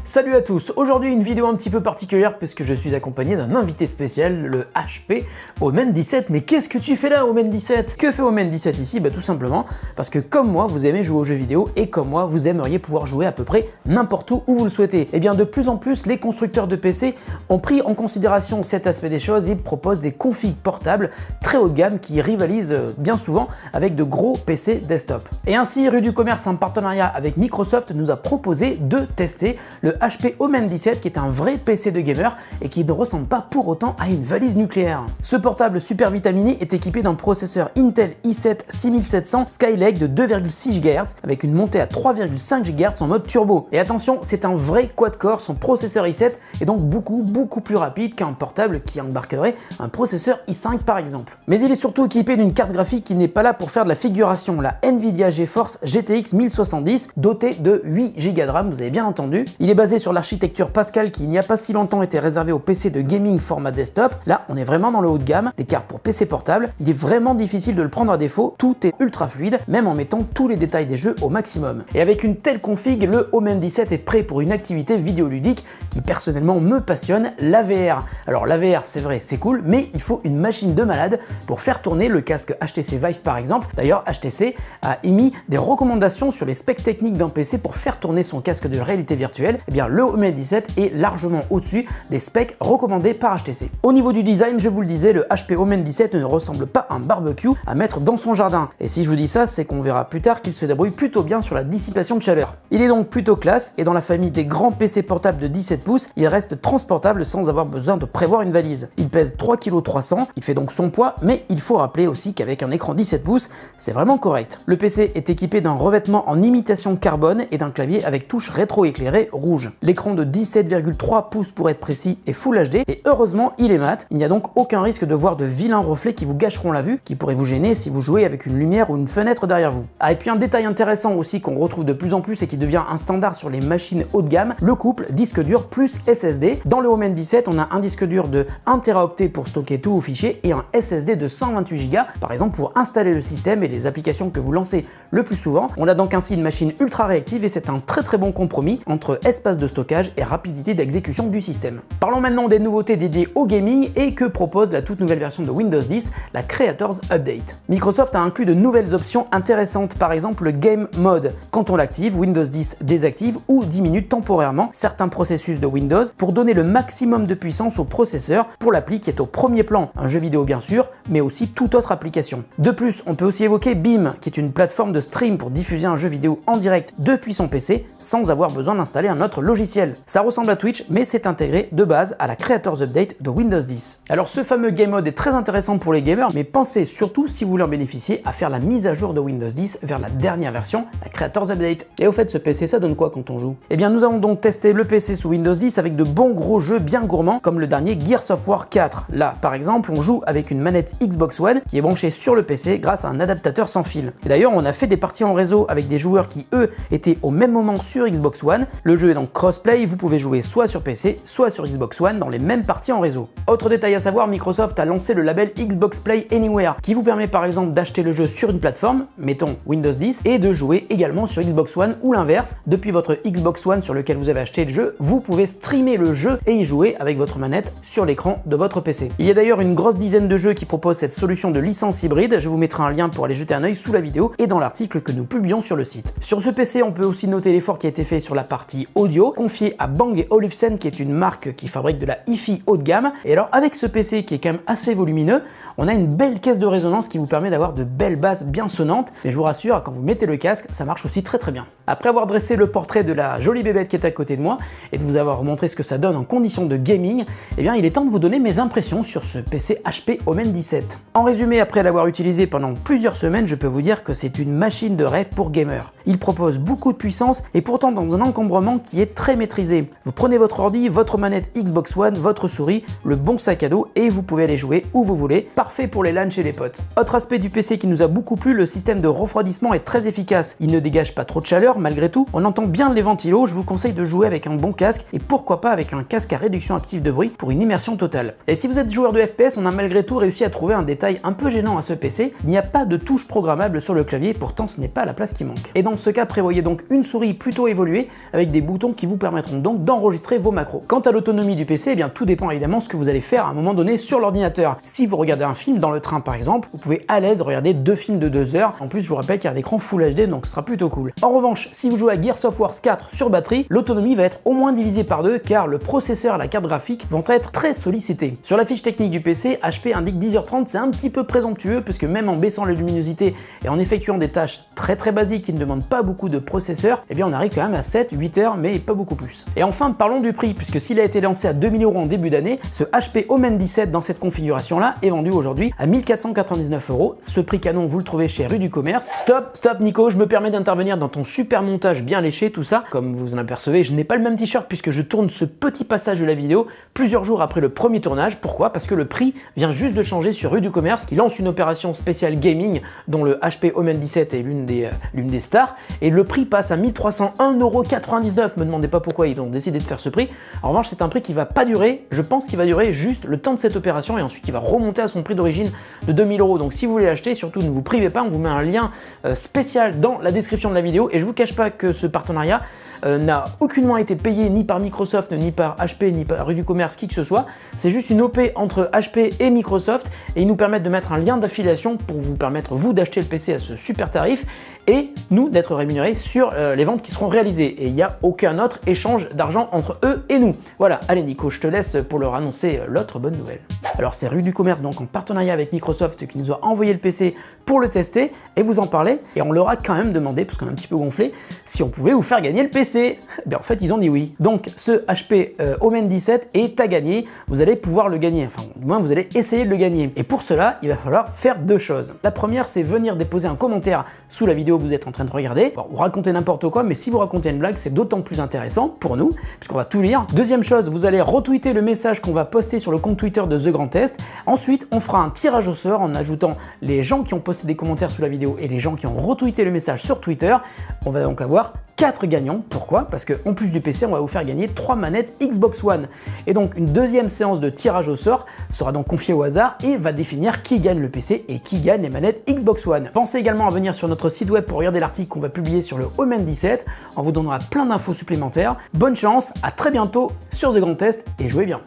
Salut à tous, aujourd'hui une vidéo un petit peu particulière puisque je suis accompagné d'un invité spécial, le HP Omen17. Mais qu'est-ce que tu fais là, Omen17? Que fait Omen17 ici? Tout simplement parce que comme moi, vous aimez jouer aux jeux vidéo et comme moi, vous aimeriez pouvoir jouer à peu près n'importe où vous le souhaitez. Et bien de plus en plus, les constructeurs de PC ont pris en considération cet aspect des choses et proposent des configs portables très haut de gamme qui rivalisent bien souvent avec de gros PC desktop. Et ainsi, Rue du Commerce en partenariat avec Microsoft nous a proposé de tester le HP Omen17 qui est un vrai PC de gamer et qui ne ressemble pas pour autant à une valise nucléaire. Ce portable super vitaminé est équipé d'un processeur Intel i7 6700 Skylake de 2,6 GHz avec une montée à 3,5 GHz en mode turbo. Et attention, c'est un vrai quad-core, son processeur i7 est donc beaucoup plus rapide qu'un portable qui embarquerait un processeur i5 par exemple. Mais il est surtout équipé d'une carte graphique qui n'est pas là pour faire de la figuration, la Nvidia GeForce GTX 1070 dotée de 8 Go de RAM, vous avez bien entendu. Il est basé sur l'architecture Pascal qui il n'y a pas si longtemps était réservée au PC de gaming format desktop. Là, on est vraiment dans le haut de gamme, des cartes pour PC portable. Il est vraiment difficile de le prendre à défaut, tout est ultra fluide, même en mettant tous les détails des jeux au maximum. Et avec une telle config, le Omen17 est prêt pour une activité vidéoludique qui personnellement me passionne, la VR. Alors la VR, c'est vrai, c'est cool, mais il faut une machine de malade pour faire tourner le casque HTC Vive par exemple. D'ailleurs, HTC a émis des recommandations sur les specs techniques d'un PC pour faire tourner son casque de réalité virtuelle. Et bien le Omen17 est largement au-dessus des specs recommandés par HTC. Au niveau du design, je vous le disais, le HP Omen17 ne ressemble pas à un barbecue à mettre dans son jardin. Et si je vous dis ça, c'est qu'on verra plus tard qu'il se débrouille plutôt bien sur la dissipation de chaleur. Il est donc plutôt classe et dans la famille des grands PC portables de 17 pouces, il reste transportable sans avoir besoin de prévoir une valise. Il pèse 3,3 kg, il fait donc son poids, mais il faut rappeler aussi qu'avec un écran 17 pouces, c'est vraiment correct. Le PC est équipé d'un revêtement en imitation carbone et d'un clavier avec touche rétro-éclairée rouge. L'écran de 17,3 pouces pour être précis est Full HD et heureusement il est mat, il n'y a donc aucun risque de voir de vilains reflets qui vous gâcheront la vue, qui pourraient vous gêner si vous jouez avec une lumière ou une fenêtre derrière vous. Ah, et puis un détail intéressant aussi qu'on retrouve de plus en plus et qui devient un standard sur les machines haut de gamme, le couple disque dur plus SSD. Dans le Omen17, on a un disque dur de 1 Teraoctet pour stocker tous vos fichiers et un SSD de 128 Go par exemple pour installer le système et les applications que vous lancez le plus souvent. On a donc ainsi une machine ultra réactive et c'est un très bon compromis entre espace de stockage et rapidité d'exécution du système. Parlons maintenant des nouveautés dédiées au gaming et que propose la toute nouvelle version de Windows 10, la Creators Update. Microsoft a inclus de nouvelles options intéressantes, par exemple le Game Mode. Quand on l'active, Windows 10 désactive ou diminue temporairement certains processus de Windows pour donner le maximum de puissance au processeur pour l'appli qui est au premier plan, un jeu vidéo bien sûr, mais aussi toute autre application. De plus, on peut aussi évoquer Beam, qui est une plateforme de stream pour diffuser un jeu vidéo en direct depuis son PC sans avoir besoin d'installer un autre logiciel. Ça ressemble à Twitch, mais c'est intégré de base à la Creators Update de Windows 10. Alors ce fameux Game Mode est très intéressant pour les gamers, mais pensez surtout, si vous voulez en bénéficier, à faire la mise à jour de Windows 10 vers la dernière version, la Creators Update. Et au fait, ce PC, ça donne quoi quand on joue? Eh bien, nous avons donc testé le PC sous Windows 10 avec de bons gros jeux bien gourmands, comme le dernier Gears of War 4. Là, par exemple, on joue avec une manette Xbox One qui est branchée sur le PC grâce à un adaptateur sans fil. Et d'ailleurs, on a fait des parties en réseau avec des joueurs qui, eux, étaient au même moment sur Xbox One. Le jeu est donc crossplay, vous pouvez jouer soit sur PC, soit sur Xbox One dans les mêmes parties en réseau. Autre détail à savoir, Microsoft a lancé le label Xbox Play Anywhere, qui vous permet par exemple d'acheter le jeu sur une plateforme, mettons Windows 10, et de jouer également sur Xbox One ou l'inverse. Depuis votre Xbox One sur lequel vous avez acheté le jeu, vous pouvez streamer le jeu et y jouer avec votre manette sur l'écran de votre PC. Il y a d'ailleurs une grosse dizaine de jeux qui proposent cette solution de licence hybride, je vous mettrai un lien pour aller jeter un œil sous la vidéo et dans l'article que nous publions sur le site. Sur ce PC, on peut aussi noter l'effort qui a été fait sur la partie audio, confié à Bang & Olufsen, qui est une marque qui fabrique de la hi-fi haut de gamme. Et alors avec ce PC qui est quand même assez volumineux, on a une belle caisse de résonance qui vous permet d'avoir de belles basses bien sonnantes. Et je vous rassure, quand vous mettez le casque, ça marche aussi très bien. Après avoir dressé le portrait de la jolie bébête qui est à côté de moi et de vous avoir montré ce que ça donne en conditions de gaming, eh bien il est temps de vous donner mes impressions sur ce PC HP Omen17. En résumé, après l'avoir utilisé pendant plusieurs semaines, je peux vous dire que c'est une machine de rêve pour gamers. Il propose beaucoup de puissance et pourtant dans un encombrement qui est très maîtrisé. Vous prenez votre ordi, votre manette Xbox One, votre souris, le bon sac à dos et vous pouvez aller jouer où vous voulez. Parfait pour les LAN chez les potes. Autre aspect du PC qui nous a beaucoup plu, le système de refroidissement est très efficace. Il ne dégage pas trop de chaleur malgré tout. On entend bien les ventilos, je vous conseille de jouer avec un bon casque et pourquoi pas avec un casque à réduction active de bruit pour une immersion totale. Et si vous êtes joueur de FPS, on a malgré tout réussi à trouver un détail un peu gênant à ce PC. Il n'y a pas de touche programmable sur le clavier, pourtant ce n'est pas la place qui manque. Et dans ce cas, prévoyez donc une souris plutôt évoluée avec des boutons qui vous permettront donc d'enregistrer vos macros. Quant à l'autonomie du PC, eh bien tout dépend évidemment de ce que vous allez faire à un moment donné sur l'ordinateur. Si vous regardez un film dans le train par exemple, vous pouvez à l'aise regarder 2 films de 2 heures. En plus, je vous rappelle qu'il y a un écran Full HD, donc ce sera plutôt cool. En revanche, si vous jouez à Gears of War 4 sur batterie, l'autonomie va être au moins divisée par 2 car le processeur et la carte graphique vont être très sollicités. Sur la fiche technique du PC, HP indique 10h30, c'est un petit peu présomptueux parce que même en baissant la luminosité et en effectuant des tâches très basiques qui ne demandent pas beaucoup de processeur, eh bien on arrive quand même à 7-8 heures, mais pas beaucoup plus. Et enfin, parlons du prix, puisque s'il a été lancé à 2000 € en début d'année, ce HP Omen 17 dans cette configuration-là est vendu aujourd'hui à 1499 €. Ce prix canon, vous le trouvez chez Rue du Commerce. Stop Nico, je me permets d'intervenir dans ton super montage bien léché, tout ça. Comme vous en apercevez, je n'ai pas le même t-shirt puisque je tourne ce petit passage de la vidéo plusieurs jours après le premier tournage. Pourquoi? Parce que le prix vient juste de changer sur Rue du Commerce qui lance une opération spéciale gaming dont le HP Omen 17 est l'une des stars, et le prix passe à 1301,99 €. Me demandez pas pourquoi ils ont décidé de faire ce prix. En revanche, c'est un prix qui va pas durer. Je pense qu'il va durer juste le temps de cette opération et ensuite il va remonter à son prix d'origine de 2000 €. Donc si vous voulez l'acheter, surtout ne vous privez pas, on vous met un lien spécial dans la description de la vidéo, et je vous cache pas que ce partenariat n'a aucunement été payé ni par Microsoft, ni par HP, ni par Rue du Commerce, qui que ce soit. C'est juste une OP entre HP et Microsoft, et ils nous permettent de mettre un lien d'affiliation pour vous permettre, vous, d'acheter le PC à ce super tarif, et nous d'être rémunérés sur les ventes qui seront réalisées. Et il n'y a aucun autre échange d'argent entre eux et nous. Voilà, allez Nico, je te laisse pour leur annoncer l'autre bonne nouvelle. Alors c'est Rue du Commerce, donc en partenariat avec Microsoft, qui nous a envoyé le PC pour le tester et vous en parler, et on leur a quand même demandé, parce qu'on est un petit peu gonflé, si on pouvait vous faire gagner le PC. Bien en fait ils ont dit oui. Donc ce HP Omen 17 est à gagner, vous allez pouvoir le gagner, enfin du moins vous allez essayer de le gagner. Et pour cela, il va falloir faire 2 choses. La première, c'est venir déposer un commentaire sous la vidéo que vous êtes en train de regarder. Bon, vous racontez n'importe quoi, mais si vous racontez une blague, c'est d'autant plus intéressant pour nous, puisqu'on va tout lire. Deuxième chose, vous allez retweeter le message qu'on va poster sur le compte Twitter de The Grand Test. Ensuite, on fera un tirage au sort en ajoutant les gens qui ont posté des commentaires sous la vidéo et les gens qui ont retweeté le message sur Twitter. On va donc avoir 4 gagnants. Pourquoi? Parce qu'en plus du PC, on va vous faire gagner 3 manettes Xbox One. Et donc une deuxième séance de tirage au sort sera donc confiée au hasard et va définir qui gagne le PC et qui gagne les manettes Xbox One. Pensez également à venir sur notre site web pour regarder l'article qu'on va publier sur le Omen 17. On vous donnera plein d'infos supplémentaires. Bonne chance, à très bientôt sur The Grand Test et jouez bien.